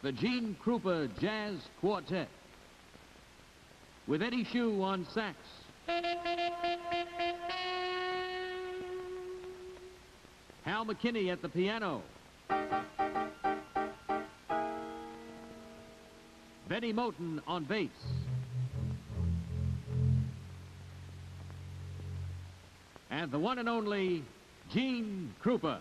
the Gene Krupa Jazz Quartet, with Eddie Shue on sax, Hal McKinney at the piano, Benny Moten on bass, and the one and only Gene Krupa.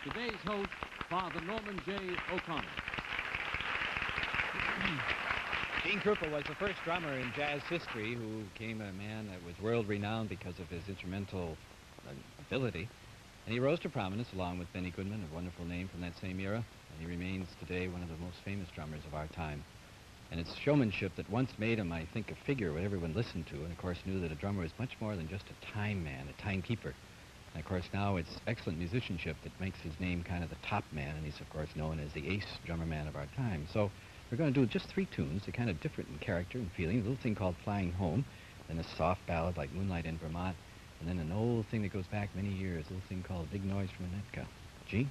Today's host, Father Norman J. O'Connor. Gene Krupa was the first drummer in jazz history who became a man that was world-renowned because of his instrumental ability. And he rose to prominence along with Benny Goodman, a wonderful name from that same era. And he remains today one of the most famous drummers of our time. And it's showmanship that once made him, I think, a figure what everyone listened to, and of course knew that a drummer is much more than just a time man, a timekeeper. And of course now it's excellent musicianship that makes his name kind of the top man, and he's of course known as the ace drummer man of our time. So we're going to do just 3 tunes. They're kind of different in character and feeling. A little thing called Flying Home, then a soft ballad like Moonlight in Vermont, and then an old thing that goes back many years, a little thing called Big Noise from Winnetka. Gene?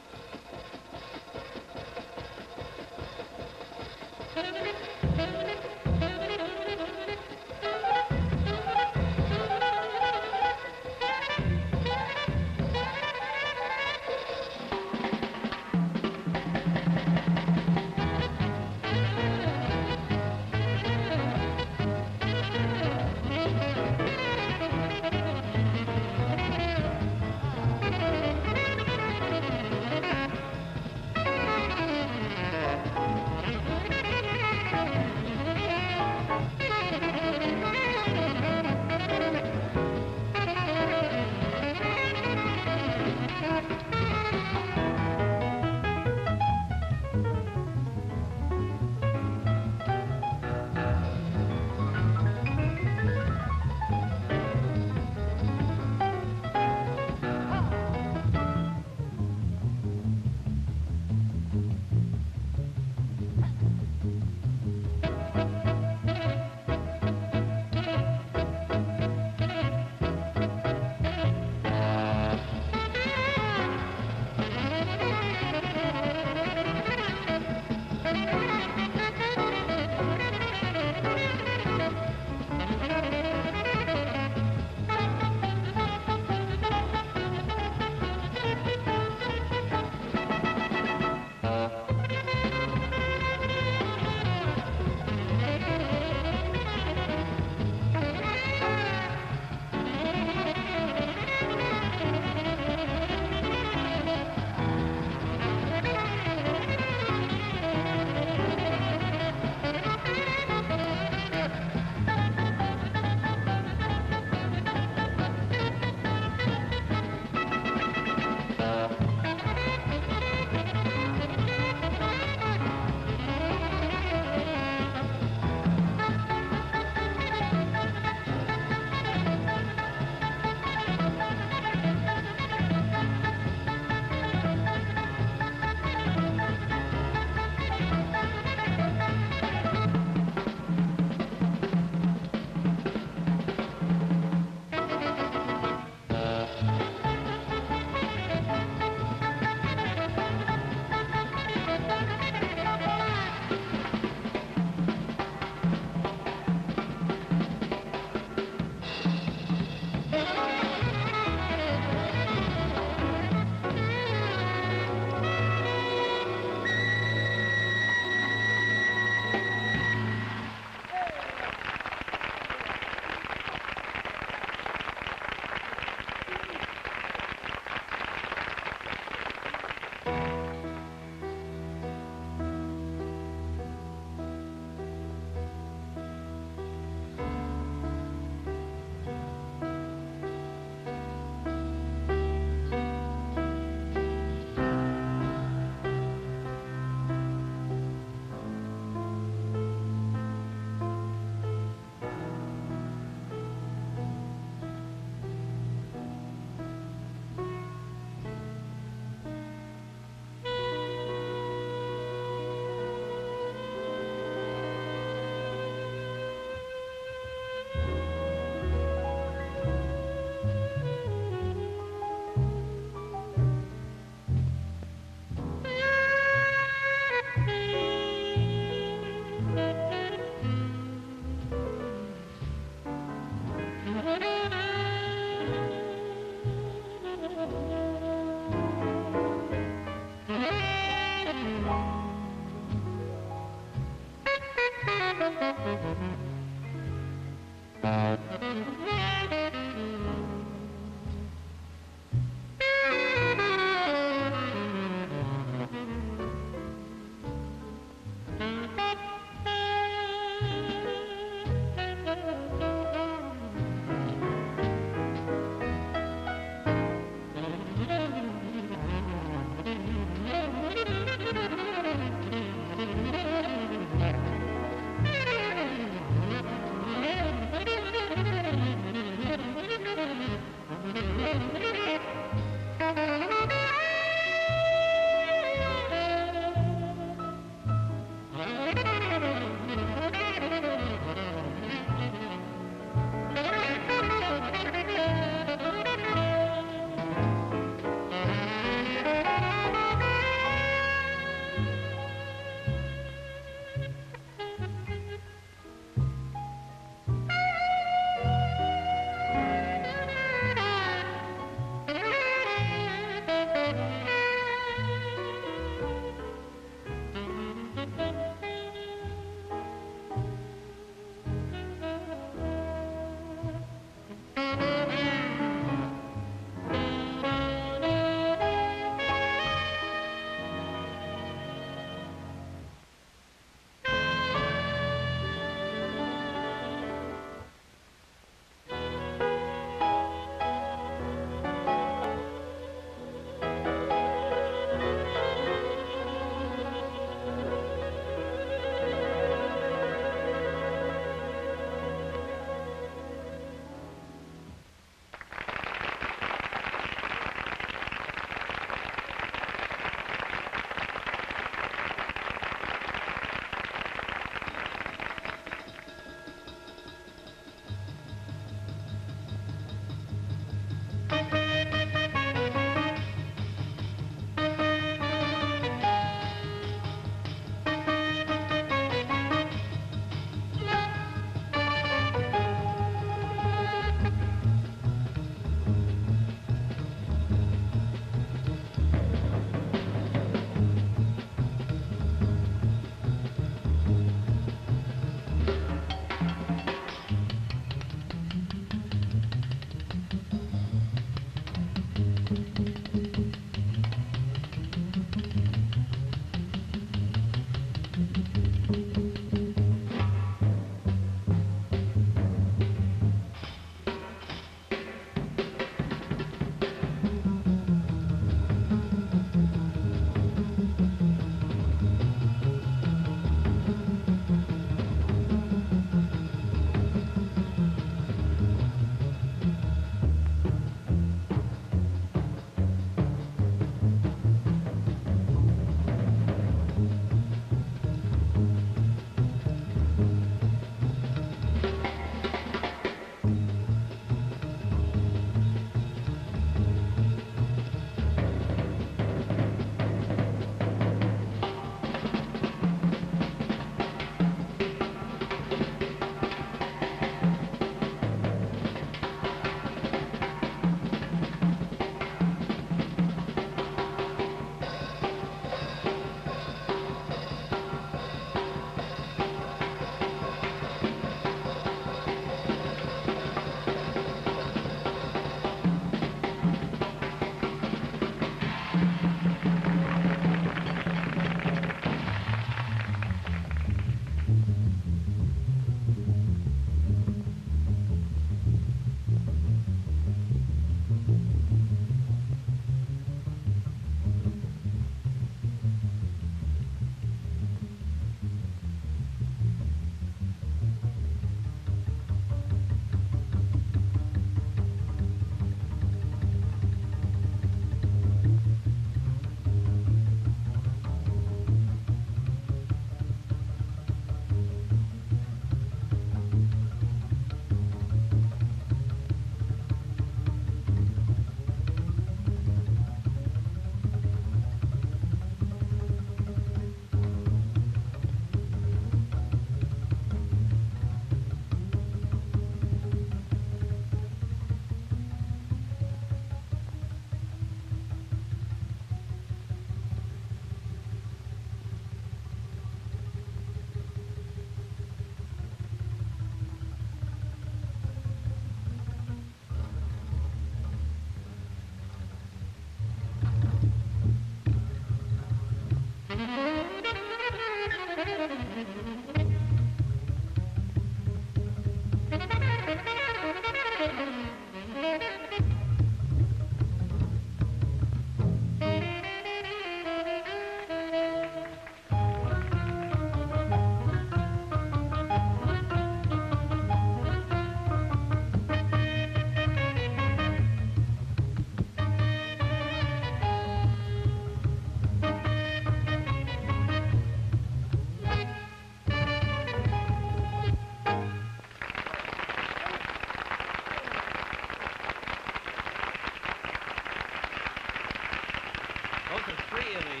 those are three of the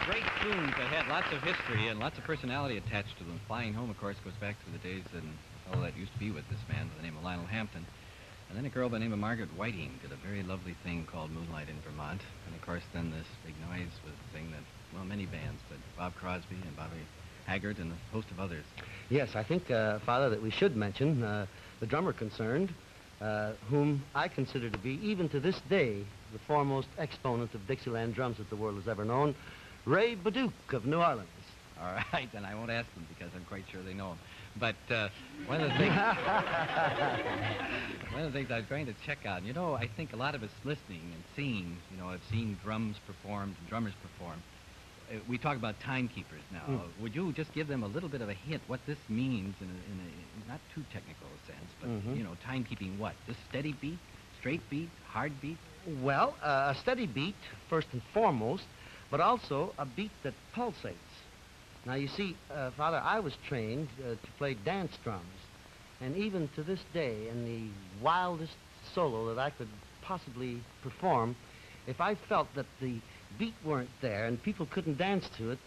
great tunes that had lots of history and lots of personality attached to them. Flying Home, of course, goes back to the days that used to be with this man by the name of Lionel Hampton. And then a girl by the name of Margaret Whiting did a very lovely thing called Moonlight in Vermont. And, of course, then this Big Noise was the thing that, well, many bands, but Bob Crosby and Bobby Haggart and a host of others. Yes, I think, Father, that we should mention the drummer concerned, whom I consider to be, even to this day, the foremost exponent of Dixieland drums that the world has ever known, Ray Baduke of New Orleans. All right, then I won't ask them because I'm quite sure they know him. But one of the things, I was trying to check out, I think a lot of us listening and seeing, have seen drums performed and drummers perform. We talk about timekeepers now. Would you just give them a little bit of a hint what this means in a not too technical a sense, but, timekeeping what? Just steady beat, straight beat, hard beat? Well, a steady beat, first and foremost, but also a beat that pulsates. Now, you see, Father, I was trained to play dance drums, and even to this day, in the wildest solo that I could possibly perform, if I felt that the beat weren't there and people couldn't dance to it,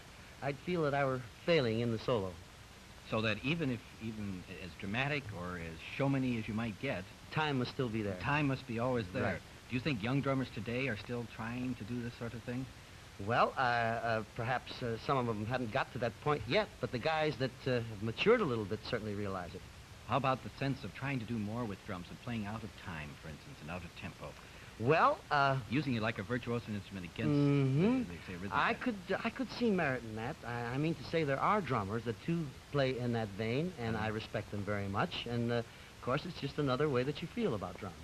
I'd feel that I were failing in the solo. So that even as dramatic or as showmany as you might get, time must still be there. Time must be always there. Right. Do you think young drummers today are still trying to do this sort of thing? Well, perhaps some of them hadn't got to that point yet, but the guys that have matured a little bit certainly realize it. How about the sense of trying to do more with drums and playing out of time, for instance, and out of tempo? Well, using it like a virtuoso instrument against, they say, rhythm. I could see merit in that. I mean to say there are drummers that do play in that vein, and I respect them very much. And of course, it's just another way that you feel about drums.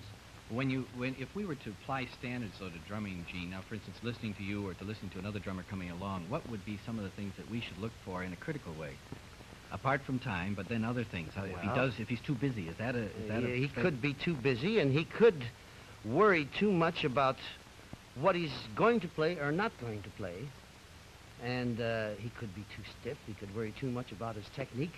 If we were to apply standards, though, to drumming, Gene, now, for instance, listening to you or to listening to another drummer coming along, what would be some of the things that we should look for in a critical way? Apart from time, but then other things. If he's too busy, he could be too busy, and he could worry too much about what he's going to play or not going to play. And he could be too stiff. He could worry too much about his technique.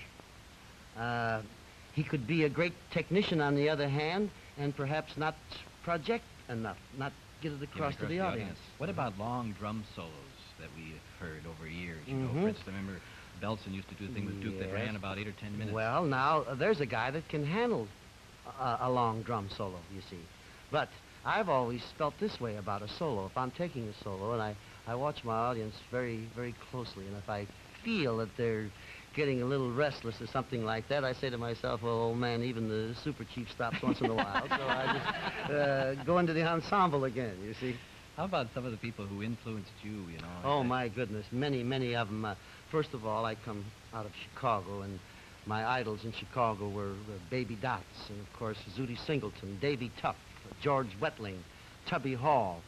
He could be a great technician, on the other hand, and perhaps not project enough, not get it across to the audience. What about long drum solos that we have heard over years? For instance, I remember Belson used to do a thing with Duke that ran about 8 or 10 minutes. Well, now, there's a guy that can handle a long drum solo, you see. But I've always felt this way about a solo. If I'm taking a solo, and I watch my audience very, very closely, and if I feel that they're getting a little restless or something like that, I say to myself, well, old man, even the super chief stops once in a while, so I just go into the ensemble again, you see. How about some of the people who influenced you, Oh, my goodness, many, many of them. First of all, I come out of Chicago, and my idols in Chicago were Baby Dots, and of course, Zooty Singleton, Davy Tuff, George Wetling, Tubby Hall.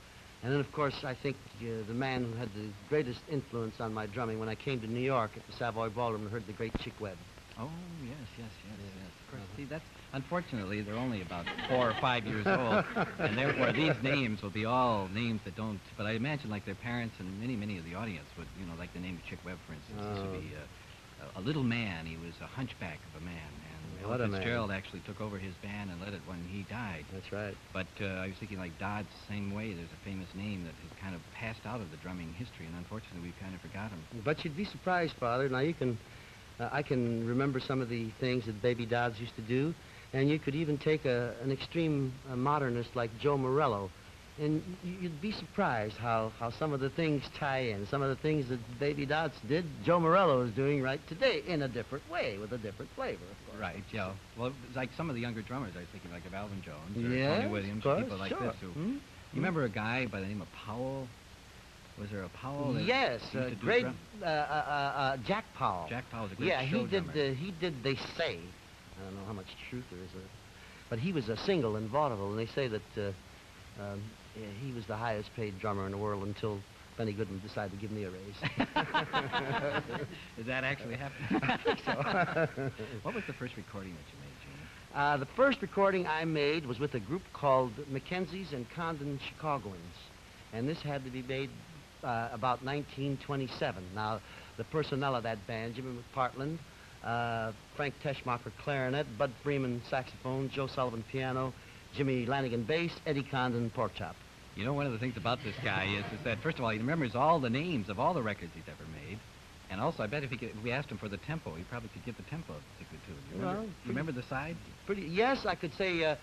And then, of course, I think the man who had the greatest influence on my drumming when I came to New York at the Savoy Ballroom and heard the great Chick Webb. Oh, yes. Of course, see, that's, unfortunately, they're only about 4 or 5 years old, and therefore these names will be all names that don't, but I imagine like their parents and many of the audience would, like the name of Chick Webb, for instance. This would be a little man. He was a hunchback of a man, and Ella Fitzgerald actually took over his band and led it when he died. That's right. But I was thinking like Dodd's same way. There's a famous name that has kind of passed out of the drumming history, and unfortunately we've kind of forgotten him. But you'd be surprised, Father. Now, I can remember some of the things that Baby Dodds used to do, and you could even take an extreme modernist like Joe Morello, and you'd be surprised how some of the things tie in. Some of the things that Baby Dodds did, Joe Morello is doing right today in a different way, with a different flavor, of course. Right, yeah. Well, like some of the younger drummers, I was thinking like of Alvin Jones or Tony Williams, course, people like this. Who, You remember a guy by the name of Powell? Was there a Powell? Yes, great Jack Powell. Jack Powell's a great show drummer. He did, they say, I don't know how much truth there is, but he was a single in vaudeville, and they say that he was the highest paid drummer in the world until Benny Goodman decided to give me a raise. Did that actually happen? I think so. What was the first recording that you made, Gene? The first recording I made was with a group called Mackenzie's and Condon Chicagoans, and this had to be made about 1927. Now, the personnel of that band, Jimmy McPartland, Frank Teschmacher clarinet, Bud Freeman saxophone, Joe Sullivan piano, Jimmy Lanigan bass, Eddie Condon pork chop. You know, one of the things about this guy is that, first of all, he remembers all the names of all the records he's ever made. And also, I bet if we asked him for the tempo, he probably could give the tempo of a particular tune. You remember the sides? Yes, I could say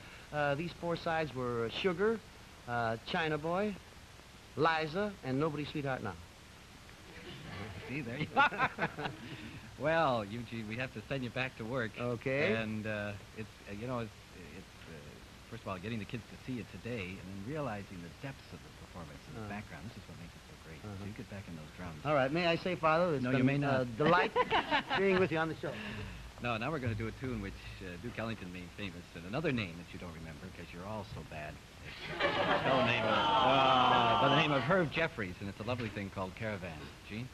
these 4 sides were Sugar, China Boy, Liza, and Nobody's Sweetheart Now. See, there you are. Well, Eugene, we have to send you back to work. Okay. And it's first of all, getting the kids to see it today, and then realizing the depths of the performance and the background. This is what makes it so great. So you get back in those drums. All right. May I say, Father, it's No, been you may not. a delight being with you on the show. No, now we're going to do a tune which Duke Ellington made famous, and another name that you don't remember because you're all so bad. It's by the name of Herb Jeffries, and it's a lovely thing called Caravan. Gene?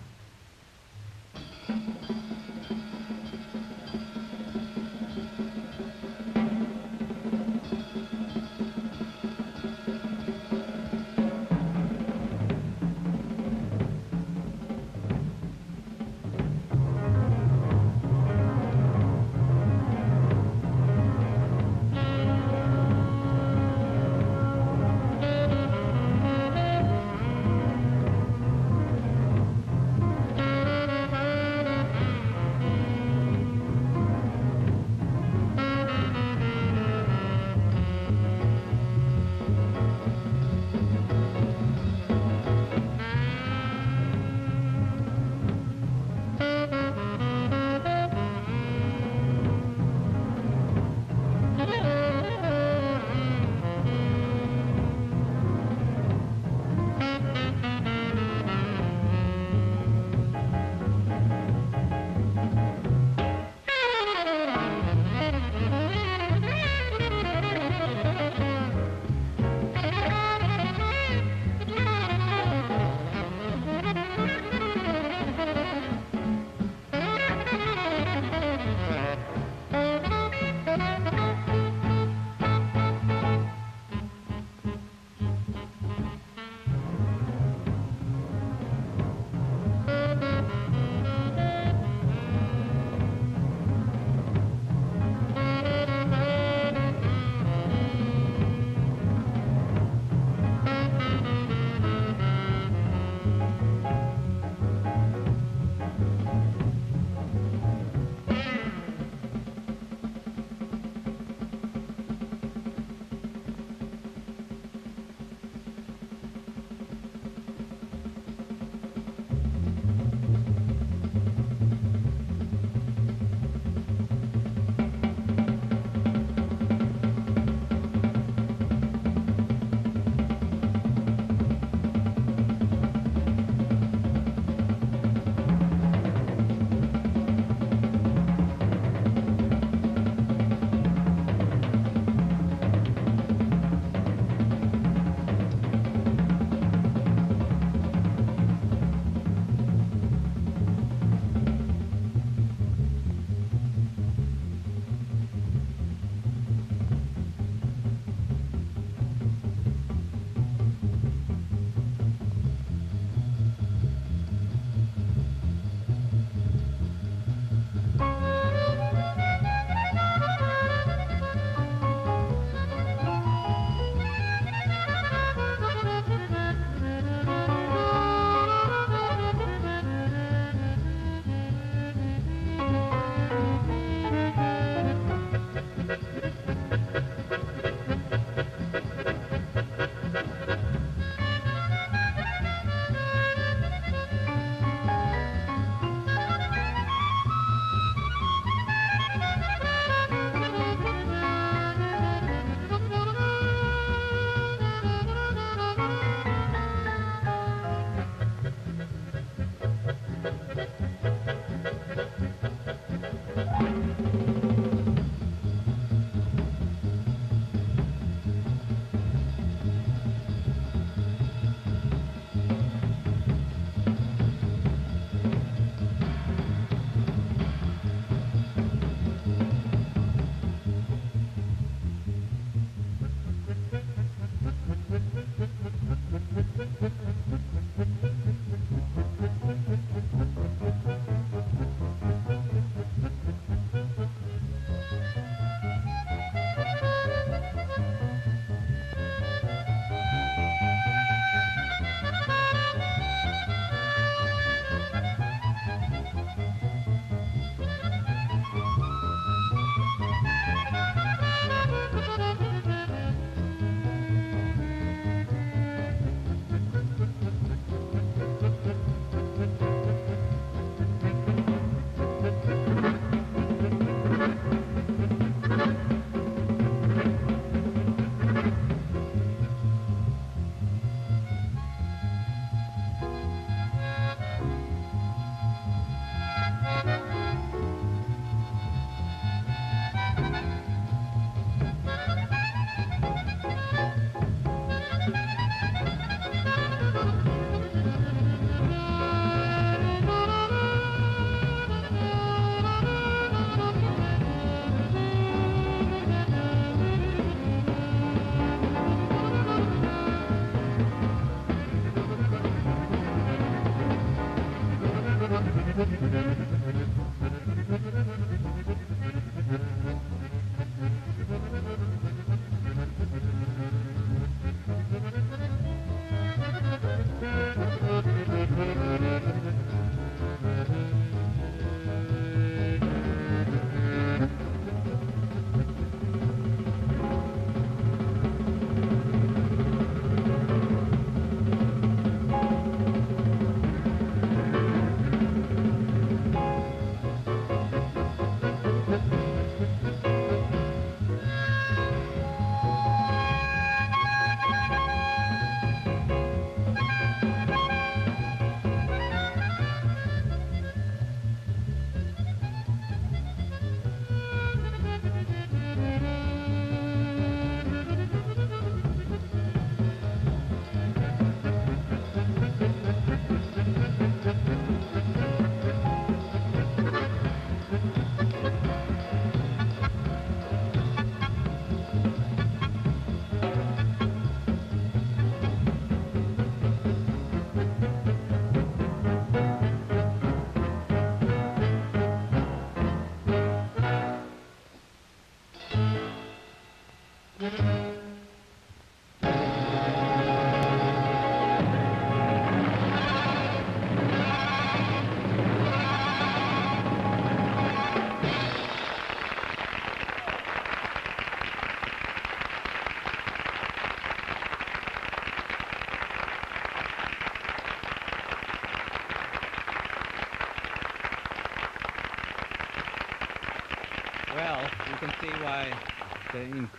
Well, you can see why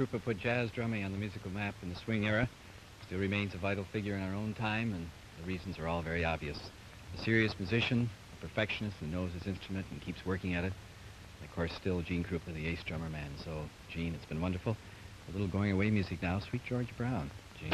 Krupa put jazz drumming on the musical map in the swing era. Still remains a vital figure in our own time, and the reasons are all very obvious. A serious musician, a perfectionist who knows his instrument and keeps working at it. And of course, still Gene Krupa, the ace drummer man. So, Gene, it's been wonderful. A little going away music now, Sweet George Brown. Gene.